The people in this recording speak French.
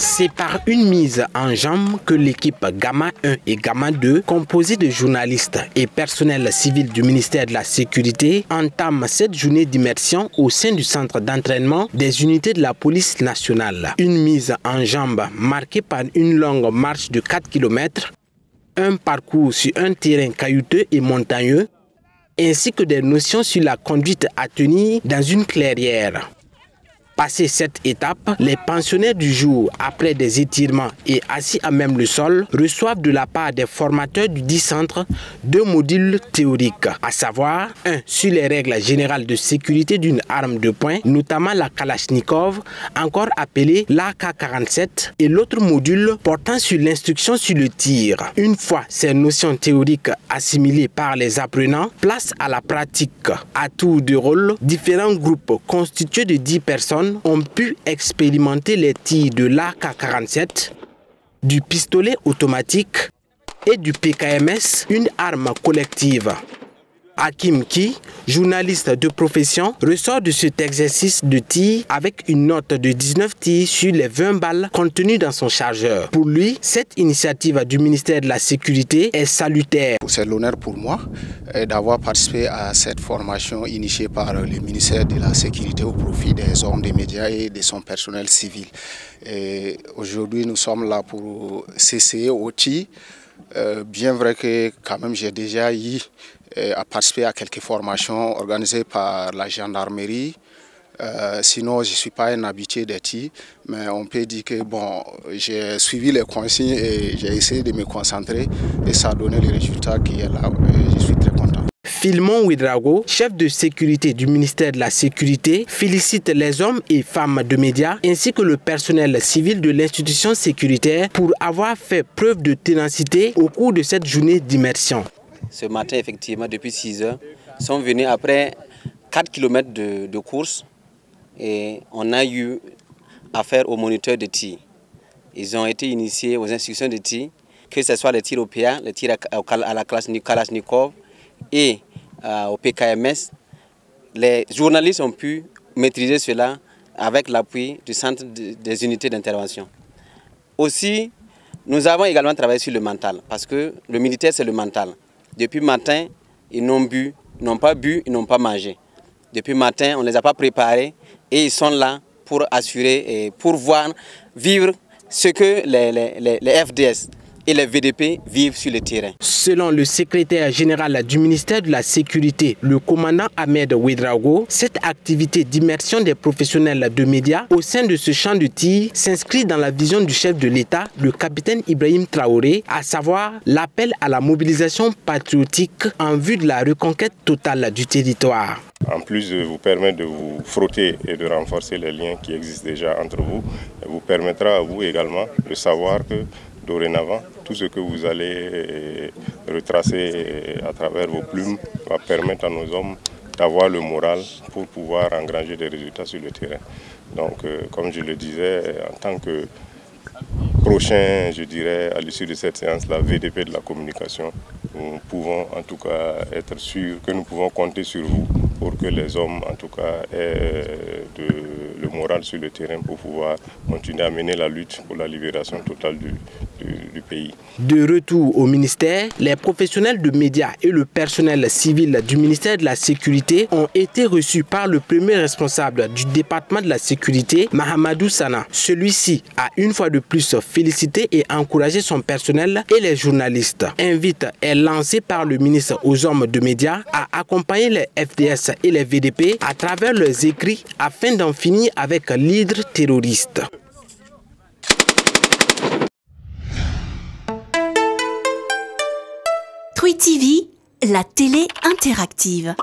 C'est par une mise en jambe que l'équipe Gamma 1 et Gamma 2, composée de journalistes et personnel civil du ministère de la Sécurité, entame cette journée d'immersion au sein du centre d'entraînement des unités de la police nationale. Une mise en jambe marquée par une longue marche de 4 km, un parcours sur un terrain caillouteux et montagneux, ainsi que des notions sur la conduite à tenir dans une clairière. Passé cette étape, les pensionnaires du jour, après des étirements et assis à même le sol, reçoivent de la part des formateurs du dit centre 2 modules théoriques, à savoir un sur les règles générales de sécurité d'une arme de poing, notamment la Kalachnikov, encore appelée l'AK-47, et l'autre module portant sur l'instruction sur le tir. Une fois ces notions théoriques assimilées par les apprenants, place à la pratique. À tour de rôle, différents groupes constitués de 10 personnes ont pu expérimenter les tirs de l'AK-47, du pistolet automatique et du PKMS, une arme collective. Hakim Ki, journaliste de profession, ressort de cet exercice de tir avec une note de 19 tirs sur les 20 balles contenues dans son chargeur. Pour lui, cette initiative du ministère de la Sécurité est salutaire. C'est l'honneur pour moi d'avoir participé à cette formation initiée par le ministère de la Sécurité au profit des hommes des médias et de son personnel civil. Aujourd'hui, nous sommes là pour s'essayer au tir. Bien vrai que quand même j'ai déjà eu à participer à quelques formations organisées par la gendarmerie. Sinon, je ne suis pas un habitué des tirs, mais on peut dire que bon, j'ai suivi les consignes et j'ai essayé de me concentrer et ça a donné le résultat qui est là. Je suis très content. Philemon Ouedraogo, chef de sécurité du ministère de la Sécurité, félicite les hommes et femmes de médias ainsi que le personnel civil de l'institution sécuritaire pour avoir fait preuve de ténacité au cours de cette journée d'immersion. Ce matin, effectivement, depuis 6 heures, sont venus après 4 km de course et on a eu affaire aux moniteurs de tir. Ils ont été initiés aux instructions de tir, que ce soit les tirs au PA, les tirs à la Kalachnikov et au PKMS. Les journalistes ont pu maîtriser cela avec l'appui du centre des unités d'intervention. Aussi, nous avons également travaillé sur le mental, parce que le militaire, c'est le mental. Depuis matin, ils n'ont pas bu, ils n'ont pas mangé. Depuis matin, on ne les a pas préparés et ils sont là pour assurer et pour voir, vivre ce que les FDS et les VDP vivent sur le terrain. Selon le secrétaire général du ministère de la Sécurité, le commandant Ahmed Ouedraogo, cette activité d'immersion des professionnels de médias au sein de ce champ de tir s'inscrit dans la vision du chef de l'État, le capitaine Ibrahim Traoré, à savoir l'appel à la mobilisation patriotique en vue de la reconquête totale du territoire. En plus de vous permettre de vous frotter et de renforcer les liens qui existent déjà entre vous, vous permettra à vous également de savoir que dorénavant, tout ce que vous allez retracer à travers vos plumes va permettre à nos hommes d'avoir le moral pour pouvoir engranger des résultats sur le terrain. Donc, comme je le disais, en tant que prochain, je dirais, à l'issue de cette séance, la VDP de la communication, nous pouvons en tout cas être sûrs que nous pouvons compter sur vous pour que les hommes, en tout cas, aient le moral sur le terrain pour pouvoir continuer à mener la lutte pour la libération totale du pays. De retour au ministère, les professionnels de médias et le personnel civil du ministère de la Sécurité ont été reçus par le premier responsable du département de la Sécurité, Mahamadou Sana. Celui-ci a une fois de plus félicité et encouragé son personnel et les journalistes. Invite est lancé par le ministre aux hommes de médias à accompagner les FDS et les VDP à travers leurs écrits afin d'en finir avec l'hydre terroriste. Twi TV, la télé interactive.